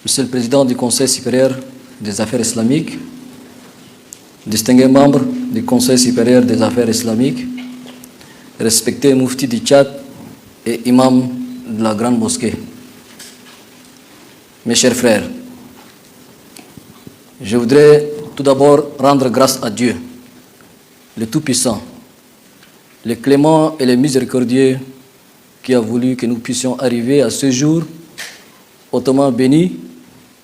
Monsieur le Président du Conseil supérieur des affaires islamiques, distingués membres du Conseil supérieur des affaires islamiques, respecté Moufti du Tchad et imam de la Grande Mosquée. Mes chers frères, je voudrais tout d'abord rendre grâce à Dieu, le Tout-Puissant, le clément et le miséricordieux qui a voulu que nous puissions arriver à ce jour hautement béni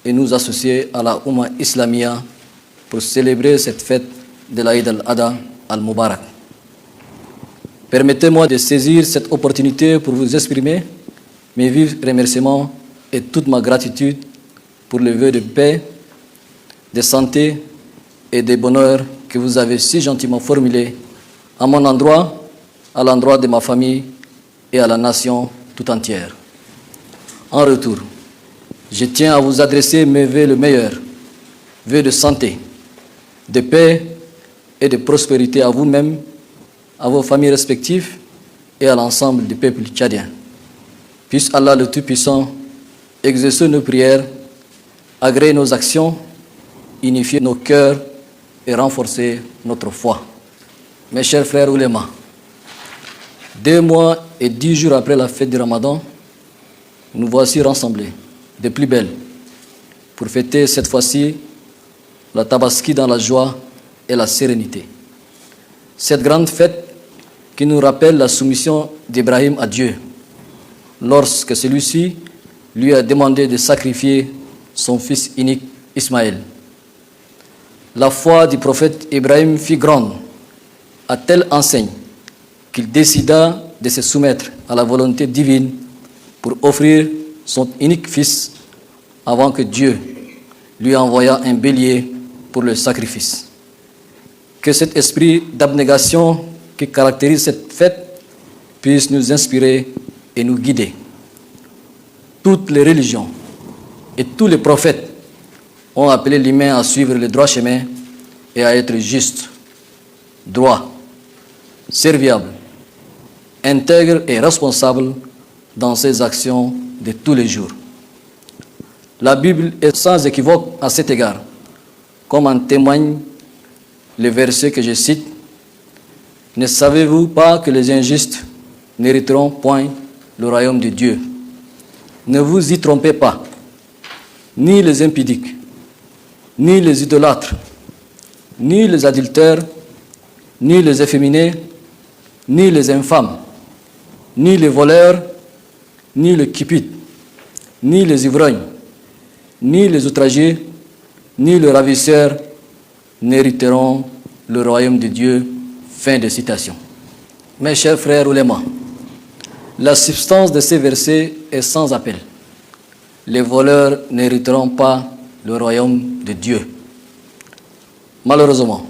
et nous associer à la Oumma Islamia pour célébrer cette fête de l'Aïd al-Adha al-Mubarak. Permettez-moi de saisir cette opportunité pour vous exprimer mes vifs remerciements et toute ma gratitude pour le vœu de paix, de santé et de bonheur que vous avez si gentiment formulé à mon endroit, à l'endroit de ma famille et à la nation tout entière. En retour, je tiens à vous adresser mes vœux le meilleur, vœux de santé, de paix et de prospérité à vous-même, à vos familles respectives et à l'ensemble du peuple tchadien. Puisse Allah le Tout-Puissant exaucer nos prières, agréer nos actions, unifier nos cœurs et renforcer notre foi. Mes chers frères oulémas, 2 mois et 10 jours après la fête du Ramadan, nous voici rassemblés de plus belle pour fêter cette fois-ci la Tabaski dans la joie et la sérénité. Cette grande fête qui nous rappelle la soumission d'Ibrahim à Dieu lorsque celui-ci lui a demandé de sacrifier son fils unique Ismaël. La foi du prophète Ibrahim fut grande à telle enseigne qu'il décida de se soumettre à la volonté divine pour offrir son unique fils avant que Dieu lui envoya un bélier pour le sacrifice. Que cet esprit d'abnégation qui caractérise cette fête puisse nous inspirer et nous guider. Toutes les religions et tous les prophètes ont appelé l'humain à suivre le droit chemin et à être juste, droit, serviable, intègre et responsable dans ses actions de tous les jours. La Bible est sans équivoque à cet égard, comme en témoigne le verset que je cite. Ne savez-vous pas que les injustes n'hériteront point le royaume de Dieu? Ne vous y trompez pas, ni les impudiques, ni les idolâtres, ni les adultères, ni les efféminés, ni les infâmes, ni les voleurs, ni les cupides, ni les ivrognes, ni les outragés, ni les ravisseurs n'hériteront le royaume de Dieu. Fin de citation. Mes chers frères oulémas, la substance de ces versets est sans appel. Les voleurs n'hériteront pas le royaume de Dieu. Malheureusement,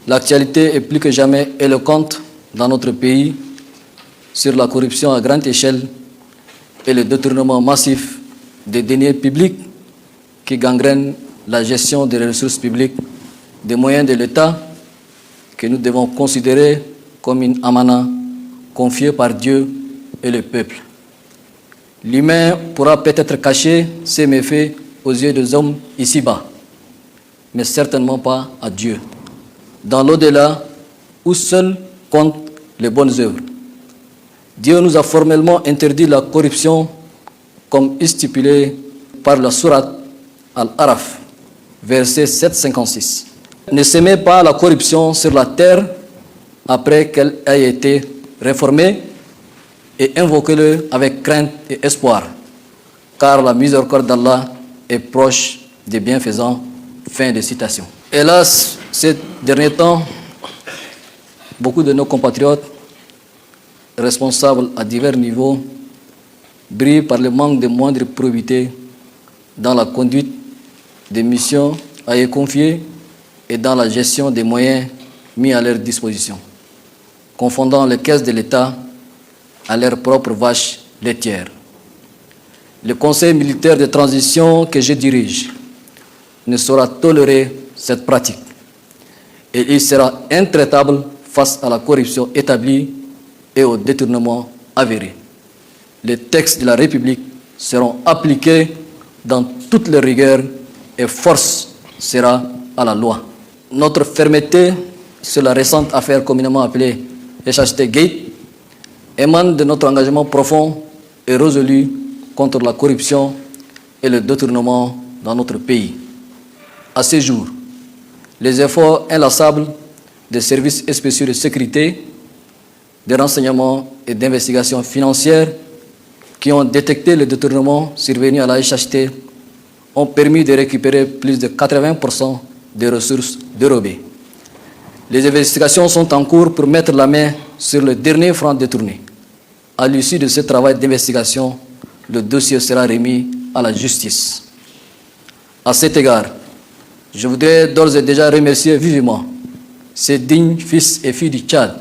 l'actualité est plus que jamais éloquente dans notre pays sur la corruption à grande échelle et le détournement massif des deniers publics qui gangrènent la gestion des ressources publiques, des moyens de l'État que nous devons considérer comme une amana confiée par Dieu et le peuple. L'humain pourra peut-être cacher ses méfaits aux yeux des hommes ici-bas, mais certainement pas à Dieu, dans l'au-delà où seuls comptent les bonnes œuvres. Dieu nous a formellement interdit la corruption comme stipulé par la sourate Al-Araf, verset 756. Ne semez pas la corruption sur la terre après qu'elle ait été réformée et invoquez-le avec crainte et espoir, car la miséricorde d'Allah est proche des bienfaisants. Fin de citation. Hélas, ces derniers temps, beaucoup de nos compatriotes responsables à divers niveaux brillent par le manque de moindre probité dans la conduite des missions à eux confiées et dans la gestion des moyens mis à leur disposition, confondant les caisses de l'État à leurs propres vaches laitières. Le Conseil militaire de transition que je dirige ne saura tolérer cette pratique et il sera intraitable face à la corruption établie et au détournement avéré. Les textes de la République seront appliqués dans toutes les rigueurs et force sera à la loi. Notre fermeté sur la récente affaire communément appelée HHT Gate émane de notre engagement profond et résolu contre la corruption et le détournement dans notre pays. À ce jour, les efforts inlassables des services spéciaux de sécurité, de renseignement et d'investigation financière qui ont détecté le détournement survenu à la HHT ont permis de récupérer plus de 80% des ressources dérobées. Les investigations sont en cours pour mettre la main sur le dernier franc détourné. À l'issue de ce travail d'investigation, le dossier sera remis à la justice. À cet égard, je voudrais d'ores et déjà remercier vivement ces dignes fils et filles du Tchad,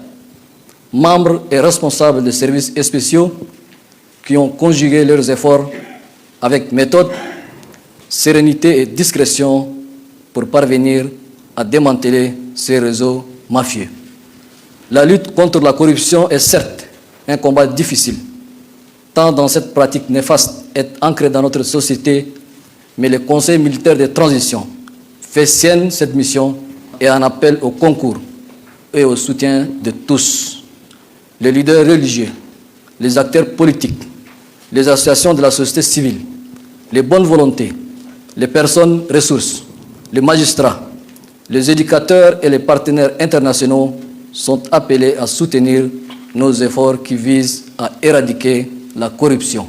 membres et responsables des services spéciaux qui ont conjugué leurs efforts avec méthode, sérénité et discrétion pour parvenir à démanteler ces réseaux mafieux. La lutte contre la corruption est certes un combat difficile, tant dans cette pratique néfaste est ancrée dans notre société, mais le Conseil militaire de transition fait sienne cette mission et en appelle au concours et au soutien de tous. Les leaders religieux, les acteurs politiques, les associations de la société civile, les bonnes volontés, les personnes ressources, les magistrats, les éducateurs et les partenaires internationaux sont appelés à soutenir nos efforts qui visent à éradiquer la corruption.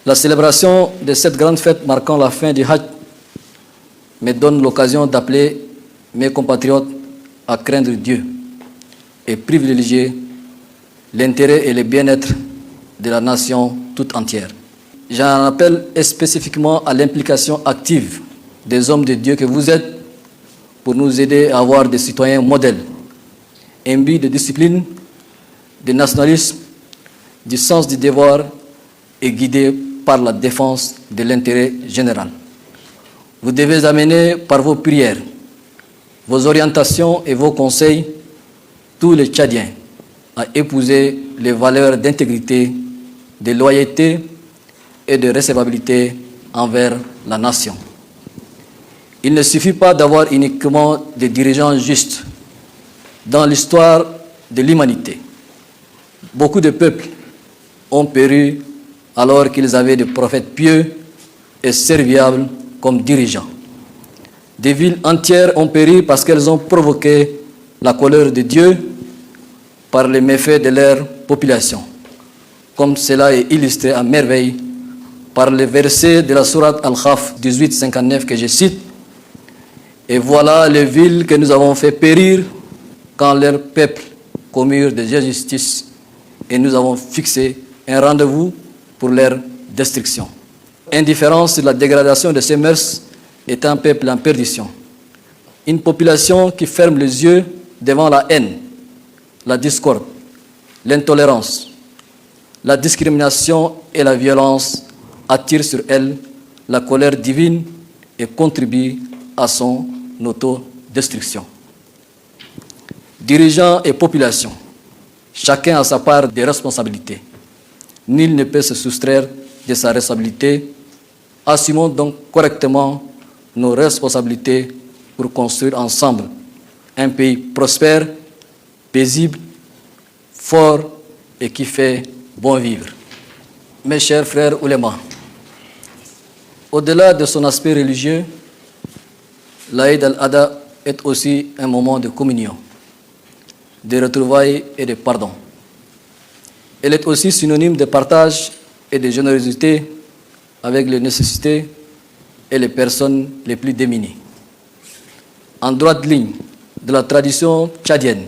La célébration de cette grande fête marquant la fin du Hajj me donne l'occasion d'appeler mes compatriotes à craindre Dieu et privilégier l'intérêt et le bien-être de la nation toute entière. J'en appelle spécifiquement à l'implication active des hommes de Dieu que vous êtes pour nous aider à avoir des citoyens modèles, imbus de discipline, de nationalisme, du sens du devoir et guidés par la défense de l'intérêt général. Vous devez amener par vos prières, vos orientations et vos conseils tous les Tchadiens à épouser les valeurs d'intégrité, de loyauté et de recevabilité envers la nation. Il ne suffit pas d'avoir uniquement des dirigeants justes. Dans l'histoire de l'humanité, beaucoup de peuples ont péri alors qu'ils avaient des prophètes pieux et serviables comme dirigeants. Des villes entières ont péri parce qu'elles ont provoqué la colère de Dieu par les méfaits de leur population, comme cela est illustré à merveille par les versets de la sourate Al-Khaf 18-59 que je cite. Et voilà les villes que nous avons fait périr quand leurs peuples commirent des injustices et nous avons fixé un rendez-vous pour leur destruction. Indifférence sur la dégradation de ces mœurs est un peuple en perdition. Une population qui ferme les yeux devant la haine, la discorde, l'intolérance, la discrimination et la violence attire sur elle la colère divine et contribue à son autodestruction. Dirigeants et population, chacun a sa part de responsabilité. Nul ne peut se soustraire de sa responsabilité. Assumons donc correctement nos responsabilités pour construire ensemble un pays prospère, paisible, fort et qui fait bon vivre. Mes chers frères oulémas, au-delà de son aspect religieux, l'Aïd al-Adha est aussi un moment de communion, de retrouvailles et de pardon. Elle est aussi synonyme de partage et de générosité avec les nécessités et les personnes les plus démunies. En droite ligne de la tradition tchadienne,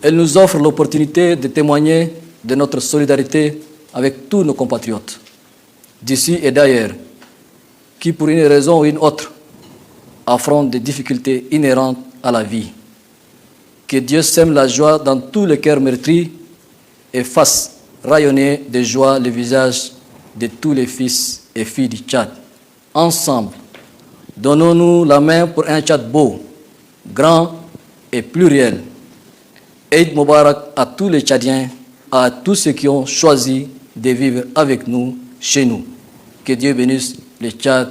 elle nous offre l'opportunité de témoigner de notre solidarité avec tous nos compatriotes, d'ici et d'ailleurs, qui pour une raison ou une autre affrontent des difficultés inhérentes à la vie. Que Dieu sème la joie dans tous les cœurs meurtris et fasse rayonner de joie le visage de tous les fils et filles du Tchad. Ensemble, donnons-nous la main pour un Tchad beau, grand et pluriel. Eid Mubarak à tous les Tchadiens, à tous ceux qui ont choisi de vivre avec nous, chez nous. Que Dieu bénisse le Tchad.